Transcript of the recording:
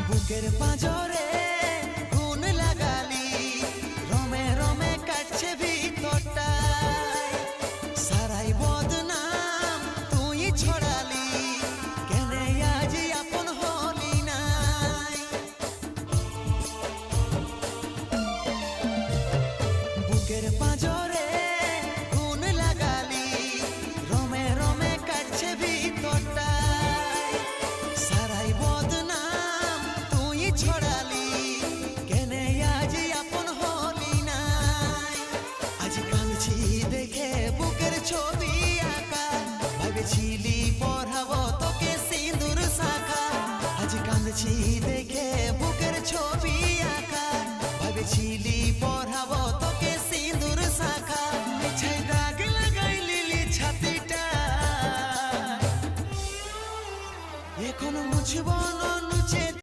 বুকের পাঁজরে গুণ লাগালি, রমে রমে কাটছে ভিতরটা, সারাই বদনাম তুই ছড়ালি, কেনে আজ আপন হলি নাই। বুকের পাঁজরে গুণ লাগালি, রমে রমে কাটছে ভিতরটা, সারাই বদনাম তুই ছড়ালি, কেনে আজ আপন হলি নাই। আজ কাঁদছি দেখে বুকের ছবি আঁকা, ভেবেছিলি পড়াবো তোকে সিঁদুর শাখা। আজ কাঁদছি দেখে বুকের ছবি আঁকা, ভেবেছিলি পড়াবো তোকে সিঁদুর শাখা। মিছে দাগ লাগাইলি ছাতিটা, এখন মুছব